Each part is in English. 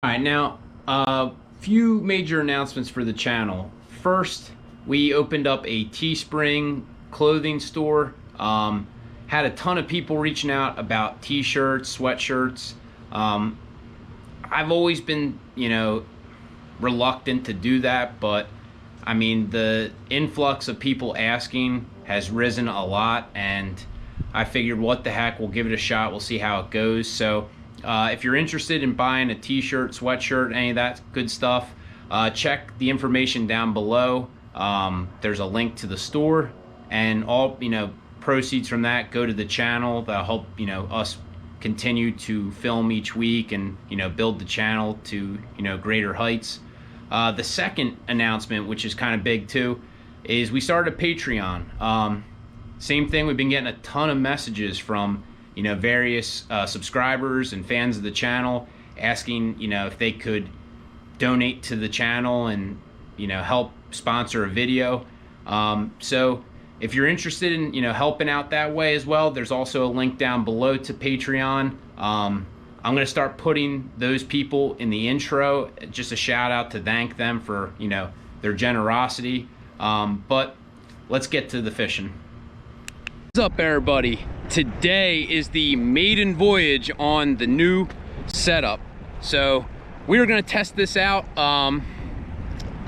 All right, now a few major announcements for the channel. First, we opened up a Teespring clothing store. Had a ton of people reaching out about t-shirts, sweatshirts. I've always been, reluctant to do that, but I mean, the influx of people asking has risen a lot, and I figured, what the heck, we'll give it a shot. We'll see how it goes. So if you're interested in buying a t-shirt, sweatshirt, any of that good stuff, check the information down below. There's a link to the store, and all proceeds from that go to the channel. That'll help us continue to film each week and build the channel to greater heights. The second announcement, which is kind of big too, is we started a Patreon. Same thing, we've been getting a ton of messages from various subscribers and fans of the channel asking if they could donate to the channel and help sponsor a video. So if you're interested in helping out that way as well, there's also a link down below to Patreon. I'm gonna start putting those people in the intro, just a shout out to thank them for their generosity. But let's get to the fishing. What's up, everybody? Today is the maiden voyage on the new setup. So we were gonna test this out.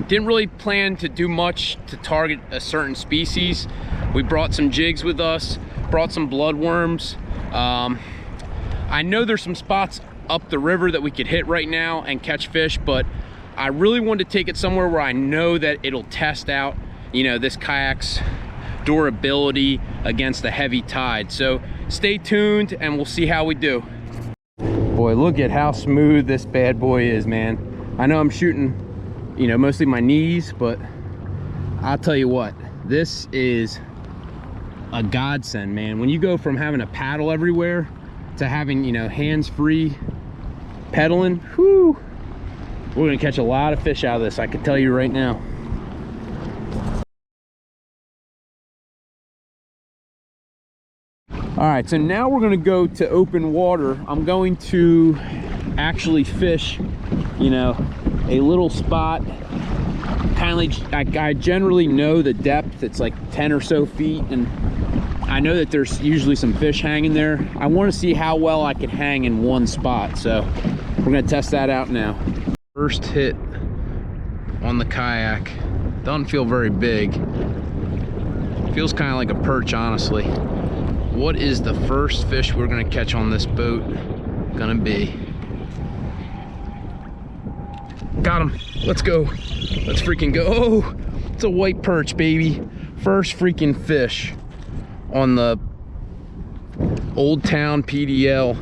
Didn't really plan to do much to target a certain species. We brought some jigs with us, brought some bloodworms. I know there's some spots up the river that we could hit right now and catch fish, but I really wanted to take it somewhere where I know that it'll test out, this kayak's durability against a heavy tide. So stay tuned and we'll see how we do. Boy, look at how smooth this bad boy is, man. I know I'm shooting mostly my knees, but I'll tell you what, this is a godsend, man. When you go from having a paddle everywhere to having hands-free pedaling, whoo, we're gonna catch a lot of fish out of this, I can tell you right now. All right, so now we're gonna go to open water. I'm going to actually fish a little spot, kind of like I generally know the depth. It's like 10 or so feet, and I know that there's usually some fish hanging there. I want to see how well I can hang in one spot, so we're gonna test that out now. First hit on the kayak. Doesn't feel very big. Feels kind of like a perch, honestly. What is the first fish we're gonna catch on this boat gonna be? Got him. Let's go. Let's freaking go. Oh, it's a white perch, baby. First freaking fish on the Old Town PDL.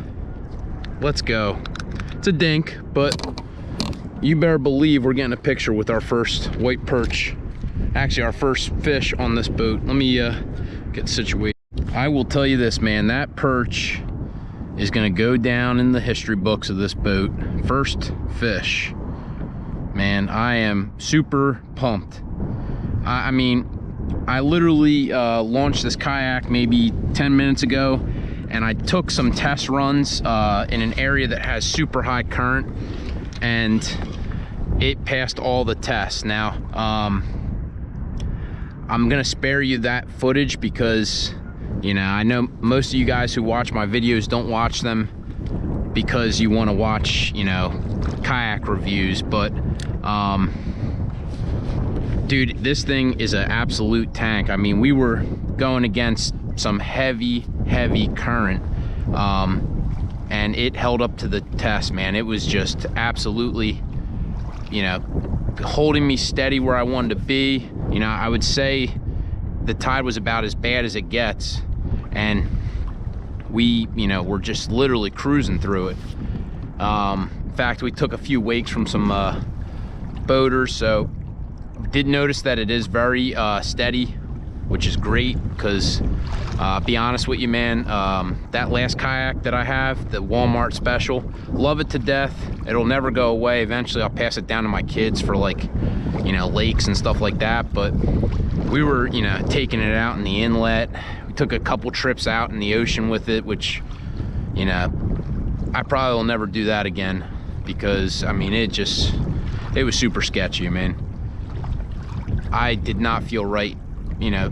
Let's go. It's a dink, but you better believe we're getting a picture with our first white perch. Actually, our first fish on this boat. Let me get situated. I will tell you this, man, that perch is gonna go down in the history books of this boat. First fish. Man, I am super pumped. I mean, I literally launched this kayak maybe 10 minutes ago, and I took some test runs in an area that has super high current, and it passed all the tests. Now, I'm gonna spare you that footage because, I know most of you guys who watch my videos don't watch them because you want to watch, kayak reviews, but dude, this thing is an absolute tank. I mean, we were going against some heavy current, and it held up to the test, man. It was just absolutely, holding me steady where I wanted to be. I would say the tide was about as bad as it gets, and we, we're just literally cruising through it. In fact, we took a few wakes from some boaters, so did notice that it is very steady, which is great, because be honest with you, man, that last kayak that I have, the Walmart special, love it to death. It'll never go away. Eventually I'll pass it down to my kids for, like, lakes and stuff like that. But we were taking it out in the inlet. We took a couple trips out in the ocean with it, which I probably will never do that again. because I mean it was super sketchy, man. I did not feel right, you know,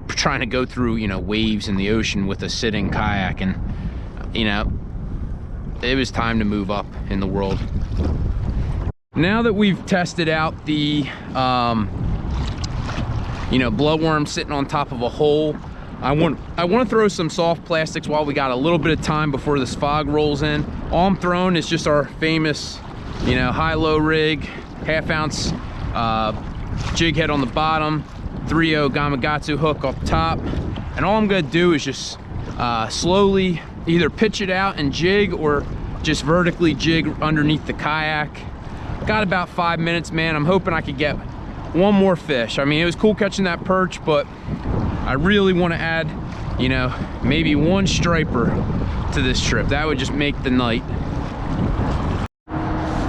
trying to go through, you know, waves in the ocean with a sitting kayak, and you know, it was time to move up in the world. Now that we've tested out the you know, bloodworm sitting on top of a hole, I want to throw some soft plastics while we got a little bit of time before this fog rolls in. All I'm throwing is just our famous, you know, high-low rig, 1/2 ounce jig head on the bottom, 3/0 Gamagatsku hook up top, and all I'm gonna do is just slowly either pitch it out and jig, or just vertically jig underneath the kayak. Got about 5 minutes, man. I'm hoping I could get one more fish. I mean, it was cool catching that perch, but I really want to add, you know, maybe one striper to this trip. That would just make the night. All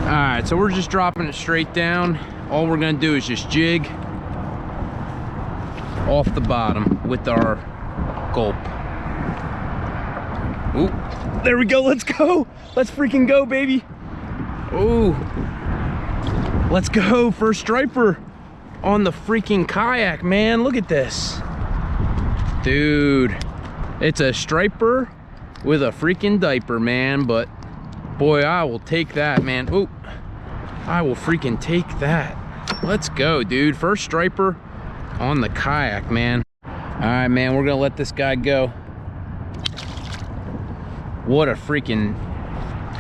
right, so we're just dropping it straight down. All we're gonna do is just jig off the bottom with our Gulp. Ooh, there we go, let's go. Let's freaking go, baby. Ooh, let's go, first striper on the freaking kayak, man. Look at this. Dude, it's a striper with a freaking diaper, man, but boy, I will take that, man. Ooh, I will freaking take that. Let's go, dude. First striper on the kayak, man. All right, man, we're gonna let this guy go. What a freaking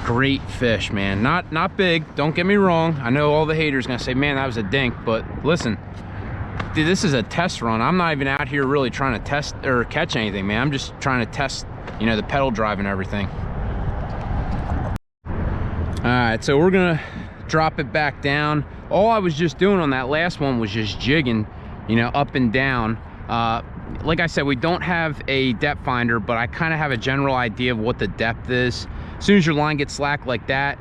great fish, man. Not big, don't get me wrong. I know all the haters gonna say, man, that was a dink, but listen, dude, this is a test run. I'm not even out here really trying to test or catch anything, man. I'm just trying to test, you know, the pedal drive and everything. All right, so we're gonna drop it back down. All I was just doing on that last one was just jigging, you know, up and down. Like I said, we don't have a depth finder, but I kind of have a general idea of what the depth is. As soon as your line gets slack like that,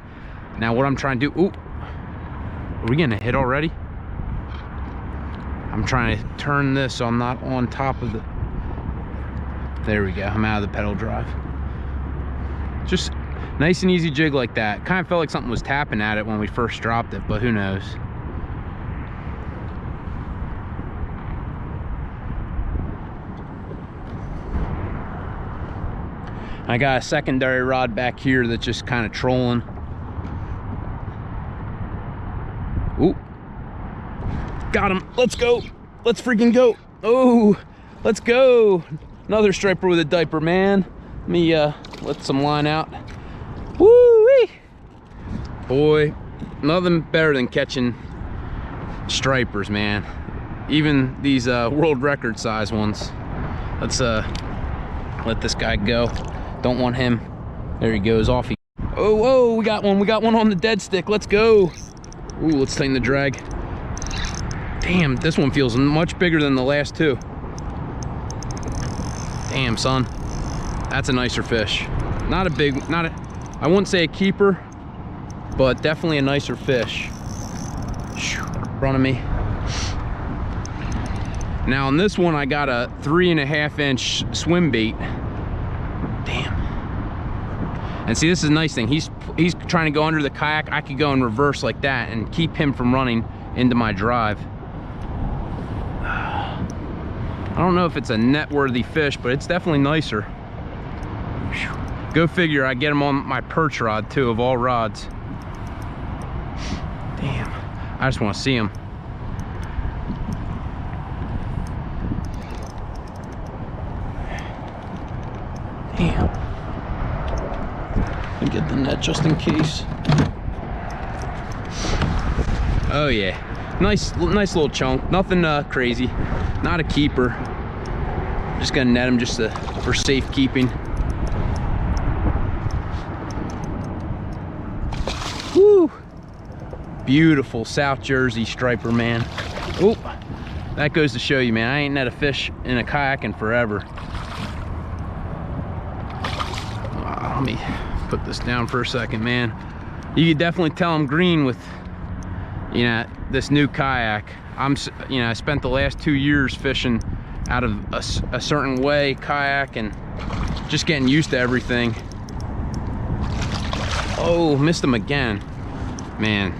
now what I'm trying to do, ooh, are we getting a hit already? I'm trying to turn this so I'm not on top of the, there we go, I'm out of the pedal drive. Just nice and easy jig like that. Kind of felt like something was tapping at it when we first dropped it, but who knows. I got a secondary rod back here that's just kind of trolling. Ooh, got him. Let's go. Let's freaking go. Oh, let's go. Another striper with a diaper, man. Let me let some line out. Woo-wee. Boy, nothing better than catching stripers, man. Even these world record size ones. Let's let this guy go. Don't want him. There he goes, off he. Oh, whoa, we got one on the dead stick. Let's go. Ooh, let's tighten the drag. Damn, this one feels much bigger than the last two. Damn, son, that's a nicer fish. Not a big, I wouldn't say a keeper, but definitely a nicer fish. In front of me. Now on this one, I got a 3.5 inch swim bait. Damn. And see, this is a nice thing. He's trying to go under the kayak. I could go in reverse like that and keep him from running into my drive. I don't know if it's a net-worthy fish, but it's definitely nicer. Go figure, I get him on my perch rod too, of all rods. Damn, I just want to see him. Damn. Let me get the net just in case. Oh yeah, nice little chunk. Nothing crazy. Not a keeper. Just gonna net him just for safekeeping. Woo! Beautiful South Jersey striper, man. Oh, that goes to show you, man. I ain't net a fish in a kayak in forever. Let me put this down for a second, man. You can definitely tell I'm green with, you know, this new kayak. You know, I spent the last 2 years fishing out of a certain way kayak and just getting used to everything. Oh, missed him again. Man.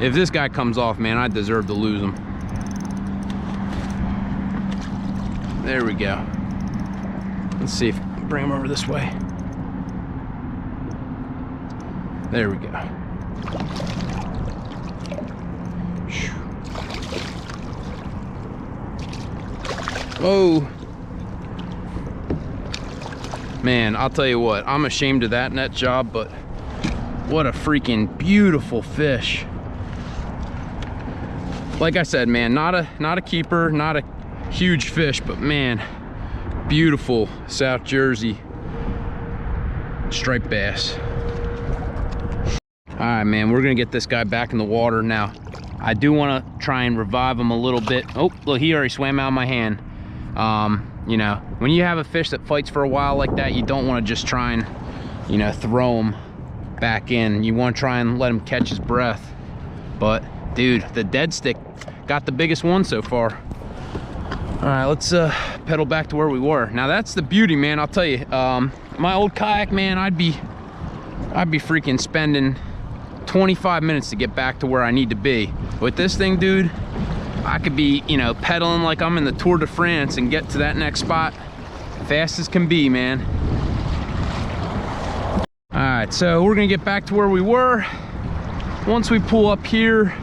If this guy comes off, man, I deserve to lose him. There we go. Let's see if I can bring him over this way. There we go. Oh. Man, I'll tell you what, I'm ashamed of that net job, but what a freaking beautiful fish. Like I said, man, not a keeper, not a huge fish, but man, beautiful South Jersey striped bass. All right, man, we're gonna get this guy back in the water now. I do want to try and revive him a little bit. Oh, look, he already swam out of my hand. You know, when you have a fish that fights for a while like that, you don't want to just try and, you know, throw him back in. You want to try and let him catch his breath. But dude, the dead stick got the biggest one so far. All right, let's pedal back to where we were. Now that's the beauty, man. I'll tell you, my old kayak, man, I'd be freaking spending 25 minutes to get back to where I need to be. With this thing, dude, I could be, you know, pedaling like I'm in the Tour de France and get to that next spot fast as can be, man. All right, so we're gonna get back to where we were. Once we pull up here,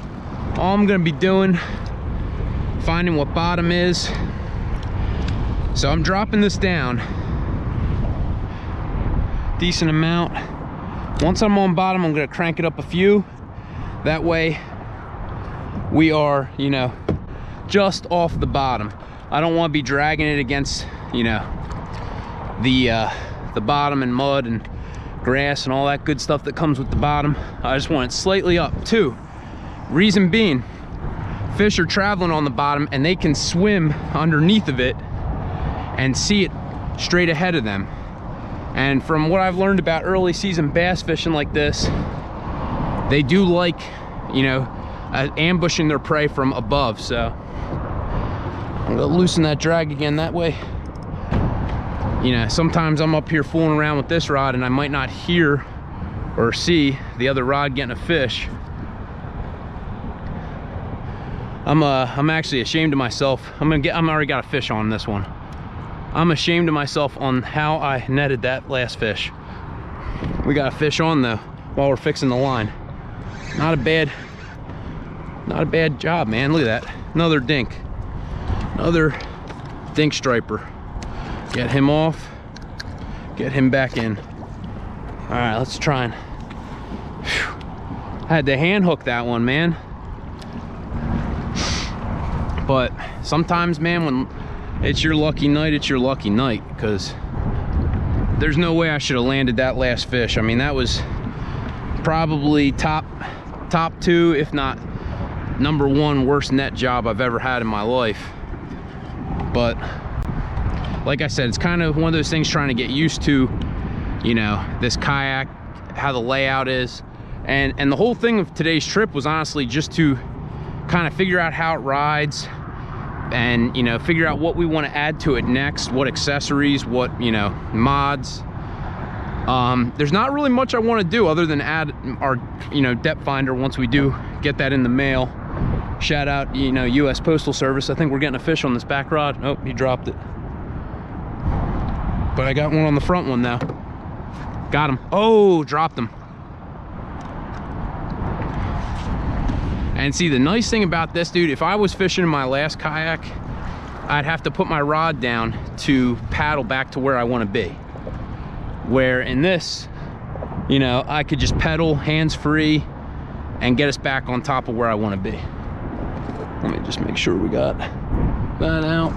all I'm gonna be doing, finding what bottom is. So I'm dropping this down decent amount. Once I'm on bottom, I'm gonna crank it up a few. That way we are, you know, just off the bottom. I don't want to be dragging it against, you know, the bottom and mud and grass and all that good stuff that comes with the bottom. I just want it slightly up too. Reason being, fish are traveling on the bottom and they can swim underneath of it and see it straight ahead of them. And from what I've learned about early season bass fishing like this, they do like, you know, ambushing their prey from above. So I'm gonna loosen that drag again. That way, you know, sometimes I'm up here fooling around with this rod and I might not hear or see the other rod getting a fish. I'm actually ashamed of myself. I'm already got a fish on this one. I'm ashamed of myself on how I netted that last fish. We got a fish on though while we're fixing the line. Not a bad job, man. Look at that. Another dink striper. Get him off, get him back in. All right, let's try and, I had to hand hook that one, man. But sometimes, man, when it's your lucky night, it's your lucky night, because there's no way I should have landed that last fish. I mean, that was probably top two, if not #1 worst net job I've ever had in my life. But like I said, it's kind of one of those things trying to get used to, you know, this kayak, how the layout is. And the whole thing of today's trip was honestly just to kind of figure out how it rides and, you know, figure out what we want to add to it next, what accessories, what, you know, mods. There's not really much I want to do other than add our, you know, depth finder once we do get that in the mail. Shout out, you know, US Postal Service. I think we're getting a fish on this back rod. Oh, he dropped it. But I got one on the front one now. Got him. Oh, dropped him. And see, the nice thing about this, dude, if I was fishing in my last kayak, I'd have to put my rod down to paddle back to where I want to be. Where in this, you know, I could just pedal hands-free and get us back on top of where I want to be. Let me just make sure we got that out.